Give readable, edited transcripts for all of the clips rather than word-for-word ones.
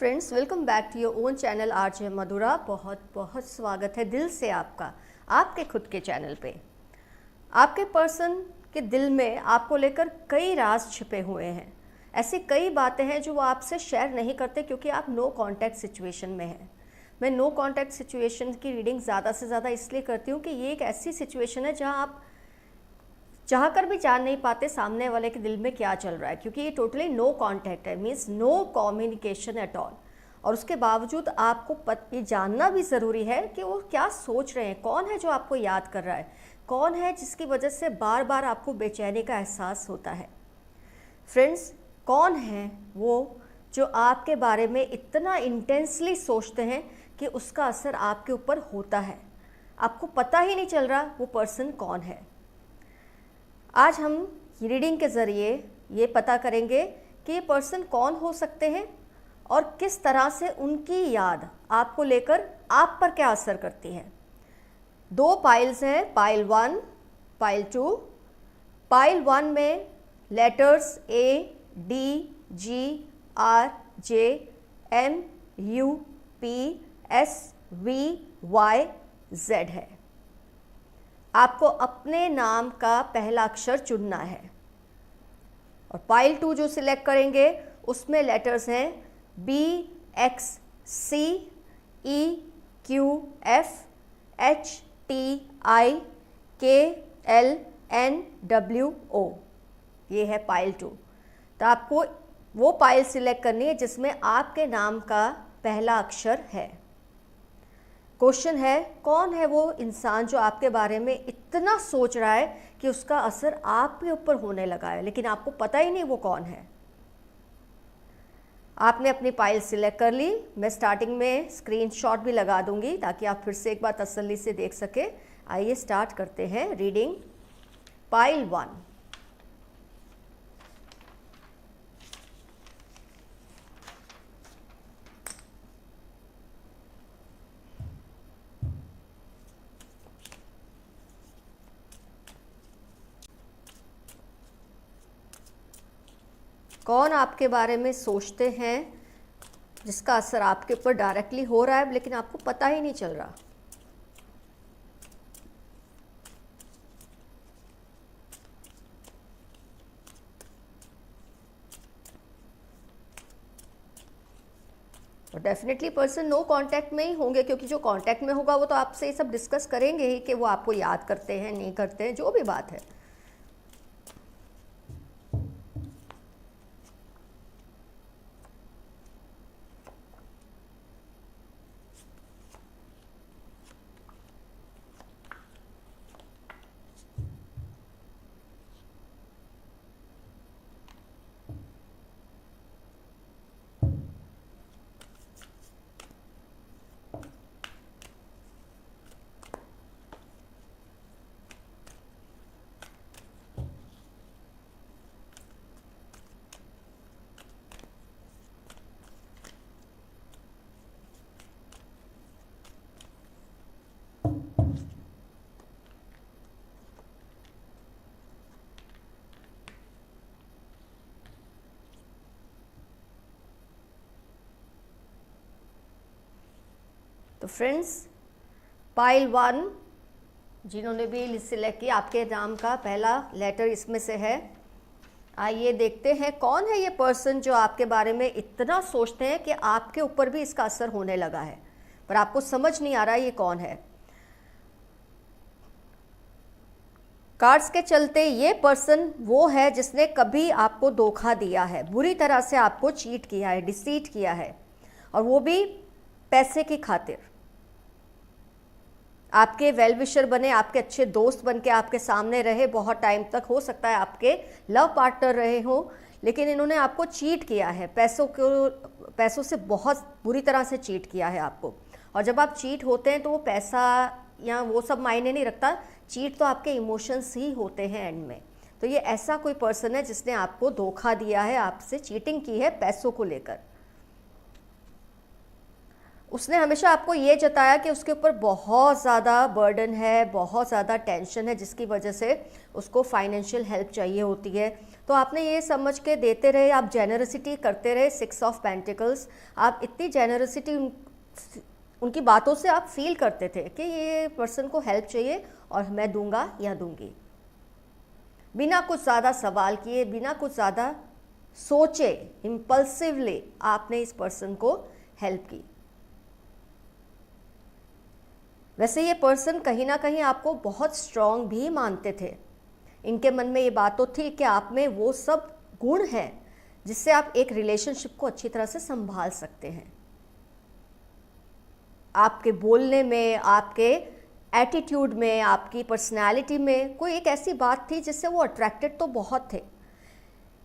Friends, welcome back to your own channel RJ Madhura. बहुत बहुत स्वागत है दिल से आपका आपके खुद के चैनल पे। आपके पर्सन के दिल में आपको लेकर कई राज छिपे हुए हैं। ऐसी कई बातें हैं जो वो आपसे शेयर नहीं करते क्योंकि आप नो कांटेक्ट सिचुएशन में हैं। मैं नो कांटेक्ट सिचुएशन की रीडिंग ज़्यादा से ज़्यादा इसलिए करती हूँ कि ये एक ऐसी सिचुएशन है जहाँ आप चाह कर भी जान नहीं पाते सामने वाले के दिल में क्या चल रहा है, क्योंकि ये टोटली नो कांटेक्ट है, means no communication at all. और उसके बावजूद आपको ये जानना भी ज़रूरी है कि वो क्या सोच रहे हैं, कौन है जो आपको याद कर रहा है, कौन है जिसकी वजह से बार बार आपको बेचैनी का एहसास होता है। फ्रेंड्स, कौन है वो जो आपके बारे में इतना इंटेंसली सोचते हैं कि उसका असर आपके ऊपर होता है, आपको पता ही नहीं चल रहा वो पर्सन कौन है। आज हम रीडिंग के ज़रिए ये पता करेंगे कि ये पर्सन कौन हो सकते हैं और किस तरह से उनकी याद आपको लेकर आप पर क्या असर करती है। दो पाइल्स हैं, पाइल 1, पाइल 2। पाइल 1 में letters A, D, G, R, J, M, U, P, S, V, Y, Z है। आपको अपने नाम का पहला अक्षर चुनना है। और पाइल 2 जो सिलेक्ट करेंगे उसमें लेटर्स हैं B, X, C, E, Q, F, H, T, I, K, L, N, W, O। ये है पाइल 2। तो आपको वो पाइल सिलेक्ट करनी है जिसमें आपके नाम का पहला अक्षर है। क्वेश्चन है, कौन है वो इंसान जो आपके बारे में इतना सोच रहा है कि उसका असर आपके ऊपर होने लगा है, लेकिन आपको पता ही नहीं वो कौन है। आपने अपनी फाइल सिलेक्ट कर ली। मैं स्टार्टिंग में स्क्रीनशॉट भी लगा दूंगी ताकि आप फिर से एक बार तसल्ली से देख सके। आइए स्टार्ट करते हैं रीडिंग। फाइल 1। कौन आपके बारे में सोचते हैं जिसका असर आपके ऊपर डायरेक्टली हो रहा है लेकिन आपको पता ही नहीं चल रहा। और डेफिनेटली पर्सन नो कांटेक्ट में ही होंगे, क्योंकि जो कांटेक्ट में होगा वो तो आपसे ये सब डिस्कस करेंगे ही कि वो आपको याद करते हैं नहीं करते हैं, जो भी बात है। तो फ्रेंड्स, पाइल 1 जिन्होंने भी सिलेक्ट किया, आपके नाम का पहला लेटर इसमें से है। आइए देखते हैं कौन है ये पर्सन जो आपके बारे में इतना सोचते हैं कि आपके ऊपर भी इसका असर होने लगा है, पर आपको समझ नहीं आ रहा ये कौन है। कार्ड्स के चलते ये पर्सन वो है जिसने कभी आपको धोखा दिया है, बुरी तरह से आपको चीट किया है, डिसीट किया है, और वो भी पैसे की खातिर। आपके वेल विशर बने, आपके अच्छे दोस्त बन के आपके सामने रहे बहुत टाइम तक, हो सकता है आपके लव पार्टनर रहे हो, लेकिन इन्होंने आपको चीट किया है, पैसों से बहुत बुरी तरह से चीट किया है आपको। और जब आप चीट होते हैं तो वो पैसा या वो सब मायने नहीं रखता, चीट तो आपके इमोशंस ही होते हैं एंड में। तो ये ऐसा कोई पर्सन है जिसने आपको धोखा दिया है, आपसे चीटिंग की है पैसों को लेकर। उसने हमेशा आपको ये जताया कि उसके ऊपर बहुत ज़्यादा बर्डन है, बहुत ज़्यादा टेंशन है, जिसकी वजह से उसको फाइनेंशियल हेल्प चाहिए होती है। तो आपने ये समझ के देते रहे, आप जेनरसिटी करते रहे। 6 ऑफ पेंटिकल्स, आप इतनी जेनरसिटी उनकी बातों से आप फील करते थे कि ये पर्सन को हेल्प चाहिए और मैं दूंगा या दूंगी। बिना कुछ ज़्यादा सवाल किए, बिना कुछ ज़्यादा सोचे, इम्पल्सिवली आपने इस पर्सन को हेल्प की। वैसे ये पर्सन कहीं ना कहीं आपको बहुत स्ट्रांग भी मानते थे। इनके मन में ये बात तो थी कि आप में वो सब गुण हैं जिससे आप एक रिलेशनशिप को अच्छी तरह से संभाल सकते हैं। आपके बोलने में, आपके एटीट्यूड में, आपकी पर्सनालिटी में कोई एक ऐसी बात थी जिससे वो अट्रैक्टेड तो बहुत थे,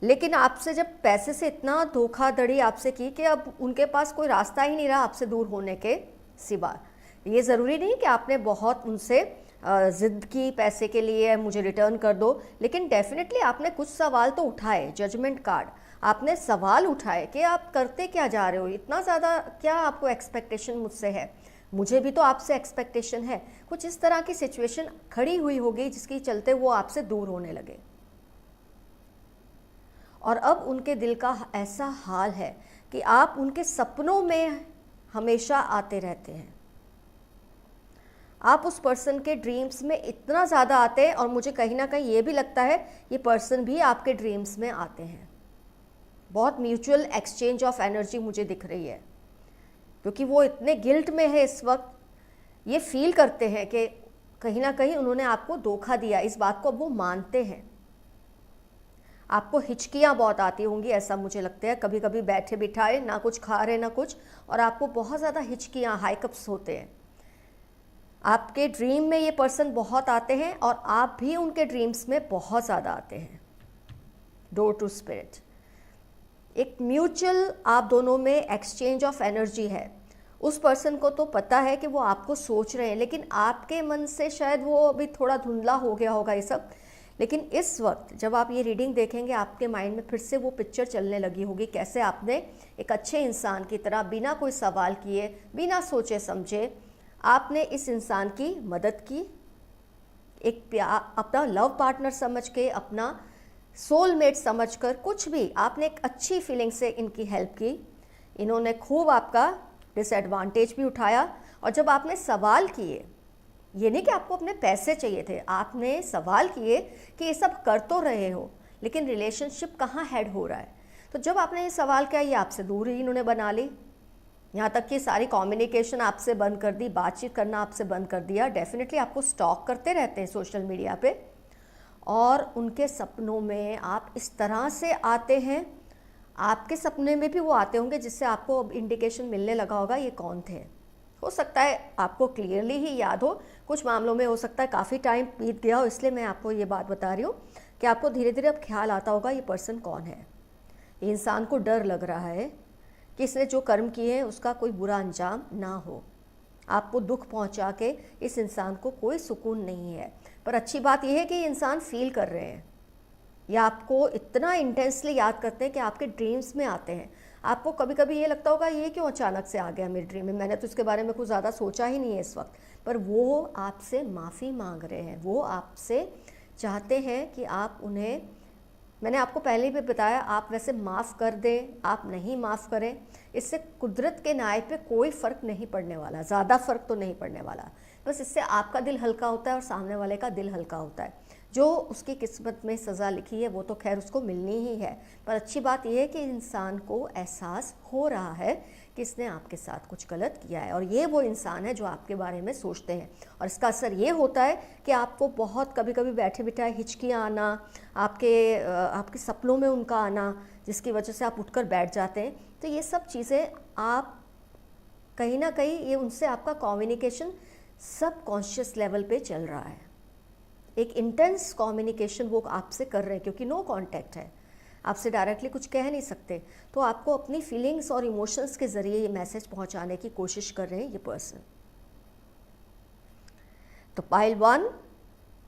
लेकिन आपसे जब पैसे से इतना धोखाधड़ी आपसे की कि अब उनके पास कोई रास्ता ही नहीं रहा आपसे दूर होने के सिवा। ये ज़रूरी नहीं कि आपने बहुत उनसे ज़िद की पैसे के लिए, मुझे रिटर्न कर दो, लेकिन डेफिनेटली आपने कुछ सवाल तो उठाए। जजमेंट कार्ड, आपने सवाल उठाए कि आप करते क्या जा रहे हो, इतना ज़्यादा क्या आपको एक्सपेक्टेशन मुझसे है, मुझे भी तो आपसे एक्सपेक्टेशन है। कुछ इस तरह की सिचुएशन खड़ी हुई होगी जिसके चलते वो आपसे दूर होने लगे। और अब उनके दिल का ऐसा हाल है कि आप उनके सपनों में हमेशा आते रहते हैं। आप उस पर्सन के ड्रीम्स में इतना ज़्यादा आते हैं, और मुझे कहीं ना कहीं ये भी लगता है ये पर्सन भी आपके ड्रीम्स में आते हैं। बहुत म्यूचुअल एक्सचेंज ऑफ एनर्जी मुझे दिख रही है, क्योंकि वो इतने गिल्ट में है इस वक्त। ये फील करते हैं कि कहीं ना कहीं उन्होंने आपको धोखा दिया, इस बात को अब वो मानते हैं। आपको हिचकियाँ बहुत आती होंगी, ऐसा मुझे लगता है। कभी कभी बैठे बिठाए, ना कुछ खा रहे ना कुछ, और आपको बहुत ज़्यादा हिचकियाँ, हाइकअप्स होते हैं। आपके ड्रीम में ये पर्सन बहुत आते हैं और आप भी उनके ड्रीम्स में बहुत ज़्यादा आते हैं। डोर टू स्पिरिट, एक म्यूचुअल आप दोनों में एक्सचेंज ऑफ एनर्जी है। उस पर्सन को तो पता है कि वो आपको सोच रहे हैं, लेकिन आपके मन से शायद वो अभी थोड़ा धुंधला हो गया होगा ये सब। लेकिन इस वक्त जब आप ये रीडिंग देखेंगे, आपके माइंड में फिर से वो पिक्चर चलने लगी होगी, कैसे आपने एक अच्छे इंसान की तरह बिना कोई सवाल किए, बिना सोचे समझे आपने इस इंसान की मदद की। एक प्यार, अपना लव पार्टनर समझ के, अपना सोलमेट समझकर, कुछ भी आपने एक अच्छी फीलिंग से इनकी हेल्प की। इन्होंने खूब आपका डिसएडवांटेज भी उठाया। और जब आपने सवाल किए, ये नहीं कि आपको अपने पैसे चाहिए थे, आपने सवाल किए कि ये सब कर तो रहे हो, लेकिन रिलेशनशिप कहाँ हेड हो रहा है। तो जब आपने ये सवाल किया, ये आपसे दूर ही इन्होंने बना ली। यहाँ तक कि सारी कम्युनिकेशन आपसे बंद कर दी, बातचीत करना आपसे बंद कर दिया। डेफिनेटली आपको स्टॉक करते रहते हैं सोशल मीडिया पे, और उनके सपनों में आप इस तरह से आते हैं। आपके सपने में भी वो आते होंगे, जिससे आपको अब इंडिकेशन मिलने लगा होगा ये कौन थे। हो सकता है आपको क्लियरली ही याद हो, कुछ मामलों में हो सकता है काफ़ी टाइम बीत गया हो, इसलिए मैं आपको ये बात बता रही हूँ कि आपको धीरे धीरे अब ख्याल आता होगा ये पर्सन कौन है। ये इंसान को डर लग रहा है कि इसने जो कर्म किए हैं उसका कोई बुरा अंजाम ना हो। आपको दुख पहुंचा के इस इंसान को कोई सुकून नहीं है। पर अच्छी बात यह है कि ये इंसान फील कर रहे हैं, या आपको इतना इंटेंसली याद करते हैं कि आपके ड्रीम्स में आते हैं। आपको कभी कभी ये लगता होगा ये क्यों अचानक से आ गया मेरे ड्रीम में, मैंने तो इसके बारे में कुछ ज़्यादा सोचा ही नहीं है इस वक्त। पर वो आपसे माफ़ी मांग रहे हैं, वो आपसे चाहते हैं कि आप उन्हें, मैंने आपको पहले भी बताया, आप वैसे माफ़ कर दें, आप नहीं माफ़ करें, इससे कुदरत के न्याय पे कोई फ़र्क नहीं पड़ने वाला, ज़्यादा फ़र्क तो नहीं पड़ने वाला। बस इससे आपका दिल हल्का होता है और सामने वाले का दिल हल्का होता है। जो उसकी किस्मत में सज़ा लिखी है वो तो खैर उसको मिलनी ही है। पर अच्छी बात यह है कि इंसान को एहसास हो रहा है कि इसने आपके साथ कुछ गलत किया है, और ये वो इंसान है जो आपके बारे में सोचते हैं। और इसका असर ये होता है कि आपको बहुत कभी कभी बैठे बिठाए हिचकियाँ आना, आपके सपनों में उनका आना, जिसकी वजह से आप उठकर बैठ जाते हैं। तो ये सब चीज़ें आप कहीं ना कहीं, ये उनसे आपका कम्युनिकेशन सब कॉन्शियस लेवल पे चल रहा है। एक इंटेंस कम्युनिकेशन वो आपसे कर रहे हैं, क्योंकि नो कांटेक्ट है, आपसे डायरेक्टली कुछ कह नहीं सकते। तो आपको अपनी फीलिंग्स और इमोशंस के ज़रिए ये मैसेज पहुंचाने की कोशिश कर रहे हैं ये पर्सन। तो पाइल 1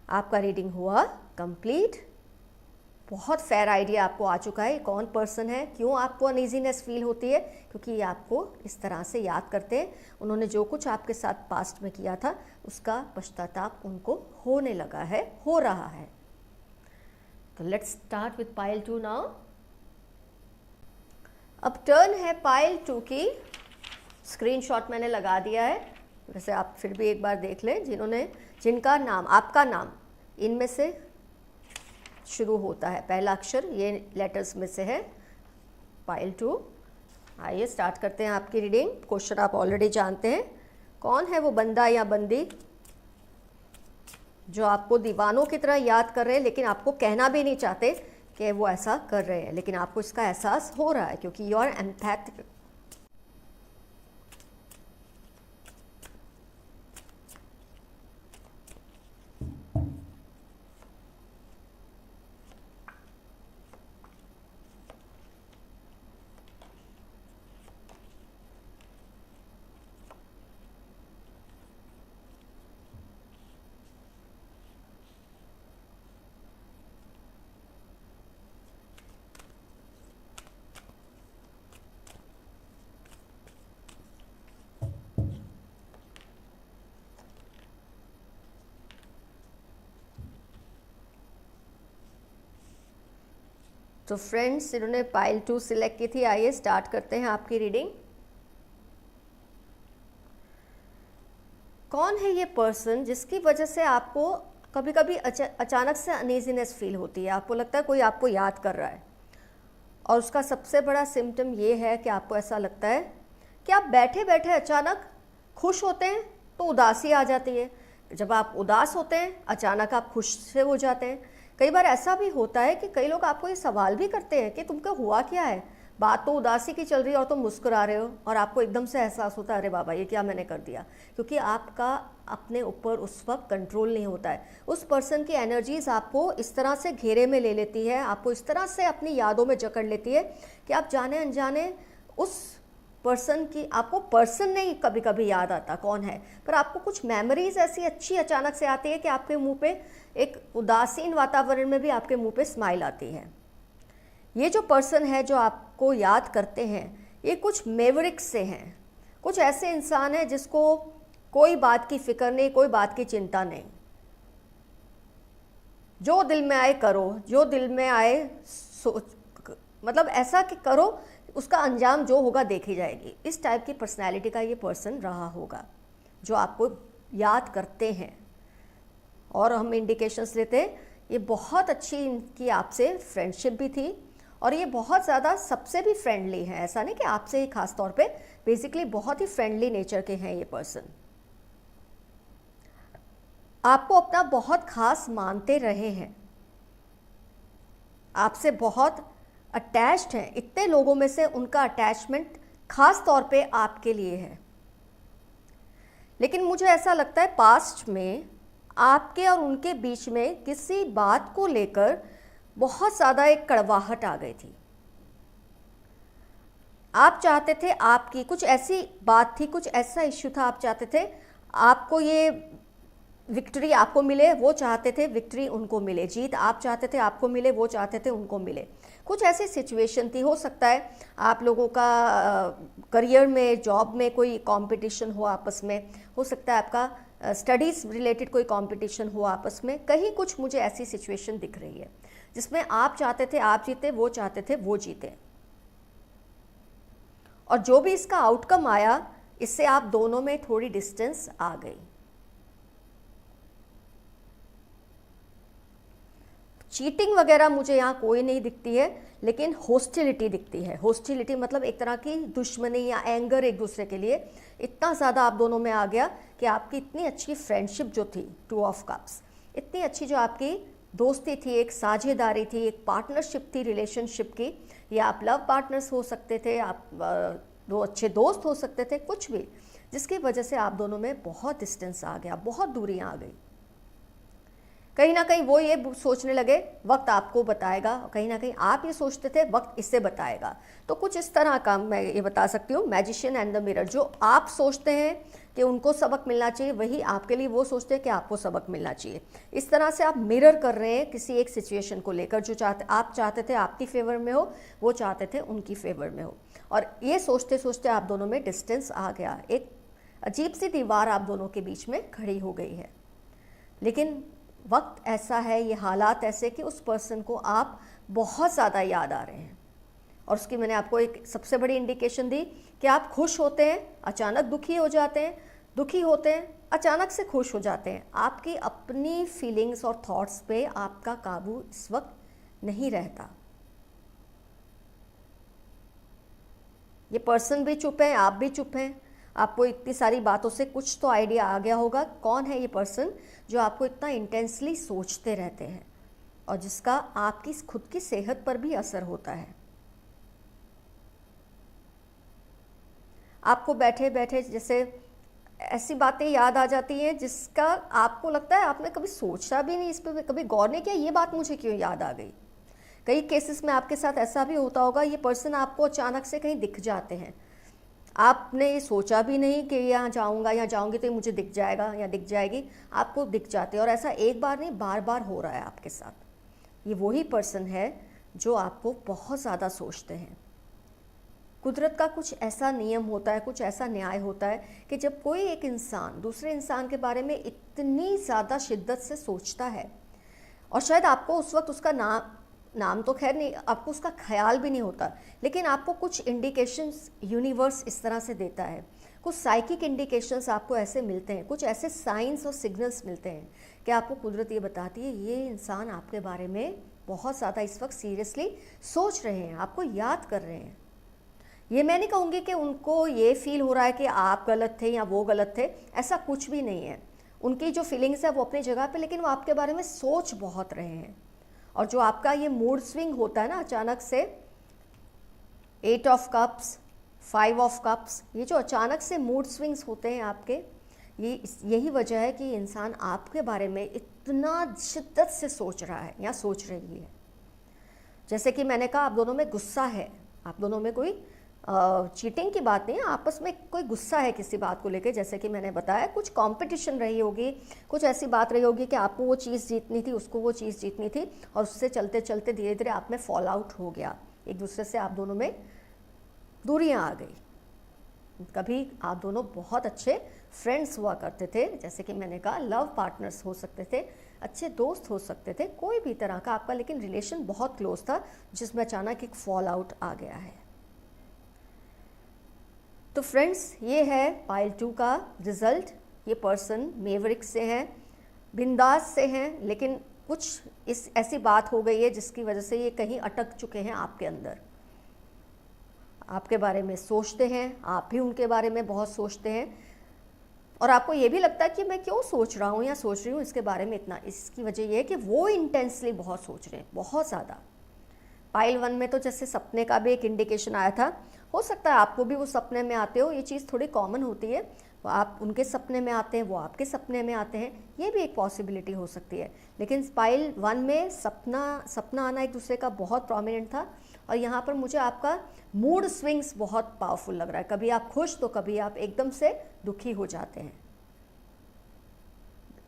आपका रीडिंग हुआ कंप्लीट। बहुत फेयर आइडिया आपको आ चुका है कौन पर्सन है, क्यों आपको अनईजीनेस फील होती है, क्योंकि ये आपको इस तरह से याद करते हैं। उन्होंने जो कुछ आपके साथ पास्ट में किया था उसका पश्चाताप उनको होने लगा है, हो रहा है। तो let's start with pile 2 now. अब टर्न है पाइल 2 की। स्क्रीनशॉट मैंने लगा दिया है, वैसे आप फिर भी एक बार देख लें। जिनका नाम, आपका नाम इनमें से शुरू होता है, पहला अक्षर ये लेटर्स में से है, पाइल 2। आइए स्टार्ट करते हैं आपकी रीडिंग। क्वेश्चन आप ऑलरेडी जानते हैं, कौन है वो बंदा या बंदी जो आपको दीवानों की तरह याद कर रहे हैं, लेकिन आपको कहना भी नहीं चाहते कि वो ऐसा कर रहे हैं, लेकिन आपको इसका एहसास हो रहा है क्योंकि यू आर एम्पैथिक। तो फ्रेंड्स, इन्होंने पाइल 2 सिलेक्ट की थी। आइए स्टार्ट करते हैं आपकी रीडिंग। कौन है ये पर्सन जिसकी वजह से आपको कभी कभी अचानक से अनईजीनेस फील होती है, आपको लगता है कोई आपको याद कर रहा है, और उसका सबसे बड़ा सिम्टम ये है कि आपको ऐसा लगता है कि आप बैठे बैठे अचानक खुश होते हैं तो उदासी आ जाती है, जब आप उदास होते हैं अचानक आप खुश से हो जाते हैं। कई बार ऐसा भी होता है कि कई लोग आपको ये सवाल भी करते हैं कि तुमको हुआ क्या है, बात तो उदासी की चल रही है और तुम मुस्कुरा रहे हो, और आपको एकदम से एहसास होता है अरे बाबा ये क्या मैंने कर दिया, क्योंकि आपका अपने ऊपर उस वक्त कंट्रोल नहीं होता है। उस पर्सन की एनर्जीज आपको इस तरह से घेरे में ले लेती है, आपको इस तरह से अपनी यादों में जकड़ लेती है कि आप जाने अनजाने उस पर्सन की, आपको पर्सन नहीं कभी कभी याद आता कौन है, पर आपको कुछ मेमोरीज ऐसी अच्छी अचानक से आती है कि आपके मुंह पे एक उदासीन वातावरण में भी आपके मुंह पे स्माइल आती है। ये जो पर्सन है जो आपको याद करते हैं, ये कुछ मेवरिक्स से हैं, कुछ ऐसे इंसान हैं जिसको कोई बात की फिक्र नहीं, कोई बात की चिंता नहीं, जो दिल में आए करो, जो दिल में आए सोच, मतलब ऐसा कि करो, उसका अंजाम जो होगा देखी जाएगी। इस टाइप की पर्सनैलिटी का ये पर्सन रहा होगा जो आपको याद करते हैं। और हम इंडिकेशंस लेते हैं, ये बहुत अच्छी इनकी आपसे फ्रेंडशिप भी थी, और ये बहुत ज़्यादा सबसे भी फ्रेंडली हैं, ऐसा नहीं कि आपसे ही खास तौर पे, बेसिकली बहुत ही फ्रेंडली नेचर के हैं ये पर्सन। आपको अपना बहुत खास मानते रहे हैं, आपसे बहुत अटैच्ड हैं। इतने लोगों में से उनका अटैचमेंट खास तौर पे आपके लिए है। लेकिन मुझे ऐसा लगता है पास्ट में आपके और उनके बीच में किसी बात को लेकर बहुत ज़्यादा एक कड़वाहट आ गई थी। आप चाहते थे, आपकी कुछ ऐसी बात थी, कुछ ऐसा इश्यू था, आप चाहते थे आपको ये विक्ट्री आपको मिले, वो चाहते थे विक्ट्री उनको मिले, जीत आप चाहते थे आपको मिले, वो चाहते थे उनको मिले। कुछ ऐसी सिचुएशन थी। हो सकता है आप लोगों का करियर में, जॉब में कोई कंपटीशन हो आपस में, हो सकता है आपका स्टडीज़ रिलेटेड कोई कंपटीशन हो आपस में। कहीं कुछ मुझे ऐसी सिचुएशन दिख रही है जिसमें आप चाहते थे आप जीते, वो चाहते थे वो जीते, और जो भी इसका आउटकम आया, इससे आप दोनों में थोड़ी डिस्टेंस आ गई। चीटिंग वगैरह मुझे यहाँ कोई नहीं दिखती है, लेकिन हॉस्टिलिटी दिखती है। हॉस्टिलिटी मतलब एक तरह की दुश्मनी या एंगर एक दूसरे के लिए इतना ज़्यादा आप दोनों में आ गया कि आपकी इतनी अच्छी फ्रेंडशिप जो थी, 2 ऑफ कप्स, इतनी अच्छी जो आपकी दोस्ती थी, एक साझेदारी थी, एक पार्टनरशिप थी रिलेशनशिप की, या आप लव पार्टनर्स हो सकते थे, आप 2 अच्छे दोस्त हो सकते थे, कुछ भी, जिसकी वजह से आप दोनों में बहुत डिस्टेंस आ गया, बहुत दूरियाँ आ गई। कहीं ना कहीं वो ये सोचने लगे वक्त आपको बताएगा, कहीं ना कहीं आप ये सोचते थे वक्त इससे बताएगा। तो कुछ इस तरह का मैं ये बता सकती हूँ, मैजिशियन एंड द मिरर। जो आप सोचते हैं कि उनको सबक मिलना चाहिए, वही आपके लिए वो सोचते हैं कि आपको सबक मिलना चाहिए। इस तरह से आप मिरर कर रहे हैं किसी एक सिचुएशन को लेकर। जो आप चाहते थे आपकी फेवर में हो, वो चाहते थे उनकी फेवर में हो, और ये सोचते सोचते आप दोनों में डिस्टेंस आ गया, एक अजीब सी दीवार आप दोनों के बीच में खड़ी हो गई है। लेकिन वक्त ऐसा है, ये हालात ऐसे कि उस पर्सन को आप बहुत ज़्यादा याद आ रहे हैं। और उसकी मैंने आपको एक सबसे बड़ी इंडिकेशन दी कि आप खुश होते हैं, अचानक दुखी हो जाते हैं, दुखी होते हैं, अचानक से खुश हो जाते हैं। आपकी अपनी फीलिंग्स और थॉट्स पे आपका काबू इस वक्त नहीं रहता। ये पर्सन भी चुप है, आप भी चुप हैं। आपको इतनी सारी बातों से कुछ तो आइडिया आ गया होगा कौन है ये पर्सन जो आपको इतना इंटेंसली सोचते रहते हैं और जिसका आपकी खुद की सेहत पर भी असर होता है। आपको बैठे बैठे जैसे ऐसी बातें याद आ जाती हैं जिसका आपको लगता है आपने कभी सोचा भी नहीं, इस पर कभी गौर नहीं किया, ये बात मुझे क्यों याद आ गई। कई केसेस में आपके साथ ऐसा भी होता होगा, ये पर्सन आपको अचानक से कहीं दिख जाते हैं, आपने ये सोचा भी नहीं कि यहाँ जाऊँगा या जाऊँगी तो मुझे दिख जाएगा या दिख जाएगी, आपको दिख जाते हैं। और ऐसा एक बार नहीं, बार बार हो रहा है आपके साथ। ये वही पर्सन है जो आपको बहुत ज़्यादा सोचते हैं। कुदरत का कुछ ऐसा नियम होता है, कुछ ऐसा न्याय होता है कि जब कोई एक इंसान दूसरे इंसान के बारे में इतनी ज़्यादा शिद्दत से सोचता है, और शायद आपको उस वक्त उसका नाम तो खैर नहीं, आपको उसका ख्याल भी नहीं होता, लेकिन आपको कुछ इंडिकेशंस यूनिवर्स इस तरह से देता है, कुछ साइकिक इंडिकेशंस आपको ऐसे मिलते हैं, कुछ ऐसे साइंस और सिग्नल्स मिलते हैं कि आपको कुदरत ये बताती है ये इंसान आपके बारे में बहुत ज़्यादा इस वक्त सीरियसली सोच रहे हैं, आपको याद कर रहे हैं। ये मैं नहीं कहूँगी कि उनको ये फील हो रहा है कि आप गलत थे या वो गलत थे, ऐसा कुछ भी नहीं है। उनकी जो फीलिंग्स है वो अपनी जगह पे, लेकिन वो आपके बारे में सोच बहुत रहे हैं। और जो आपका ये मूड स्विंग होता है ना अचानक से, 8 ऑफ कप्स, 5 ऑफ कप्स, ये जो अचानक से मूड स्विंग्स होते हैं आपके, यही वजह है कि इंसान आपके बारे में इतना शिद्दत से सोच रहा है या सोच रही है। जैसे कि मैंने कहा, आप दोनों में गुस्सा है, आप दोनों में कोई चीटिंग की बात नहीं है, आपस में कोई गुस्सा है किसी बात को लेके। जैसे कि मैंने बताया, कुछ कंपटीशन रही होगी, कुछ ऐसी बात रही होगी कि आपको वो चीज़ जीतनी थी, उसको वो चीज़ जीतनी थी, और उससे चलते चलते धीरे धीरे आप में फॉल आउट हो गया, एक दूसरे से आप दोनों में दूरियां आ गई। कभी आप दोनों बहुत अच्छे फ्रेंड्स हुआ करते थे, जैसे कि मैंने कहा लव पार्टनर्स हो सकते थे, अच्छे दोस्त हो सकते थे, कोई भी तरह का आपका लेकिन रिलेशन बहुत क्लोज था, जिसमें अचानक एक फॉल आउट आ गया है। तो फ्रेंड्स, ये है पाइल 2 का रिजल्ट। ये पर्सन मेवरिक से हैं, बिंदास से हैं, लेकिन कुछ ऐसी बात हो गई है जिसकी वजह से ये कहीं अटक चुके हैं आपके अंदर। आपके बारे में सोचते हैं, आप भी उनके बारे में बहुत सोचते हैं, और आपको ये भी लगता है कि मैं क्यों सोच रहा हूँ या सोच रही हूँ इसके बारे में इतना। इसकी वजह ये है कि वो इंटेंसली बहुत सोच रहे हैं, बहुत ज़्यादा। पाइल 1 में तो जैसे सपने का भी एक इंडिकेशन आया था, हो सकता है आपको भी वो सपने में आते हो, ये चीज़ थोड़ी कॉमन होती है, आप उनके सपने में आते हैं, वो आपके सपने में आते हैं, ये भी एक पॉसिबिलिटी हो सकती है। लेकिन पाइल 1 में सपना आना एक दूसरे का बहुत प्रोमिनेंट था, और यहाँ पर मुझे आपका मूड स्विंग्स बहुत पावरफुल लग रहा है। कभी आप खुश तो कभी आप एकदम से दुखी हो जाते हैं,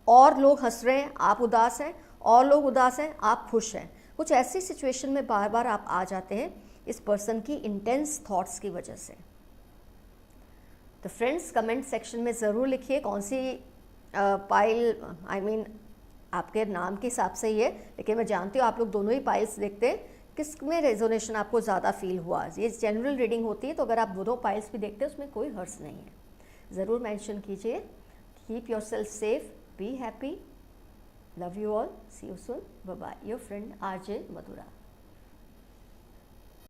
और लोग हंस रहे हैं, आप उदास हैं, और लोग उदास हैं, आप खुश हैं। कुछ ऐसी सिचुएशन में बार बार आप आ जाते हैं इस पर्सन की इंटेंस थॉट्स की वजह से। तो फ्रेंड्स, कमेंट सेक्शन में ज़रूर लिखिए कौन सी पाइल, आपके नाम के हिसाब से ही है, लेकिन मैं जानती हूँ आप लोग दोनों ही पाइल्स देखते हैं, किस में रेजोनेशन आपको ज़्यादा फील हुआ। ये जनरल रीडिंग होती है, तो अगर आप दोनों पाइल्स भी देखते हैं उसमें कोई हर्ष नहीं है। ज़रूर मेंशन कीजिए। Keep yourself safe, be happy, love you all, see you soon, bye bye. Your friend RJ Mathura.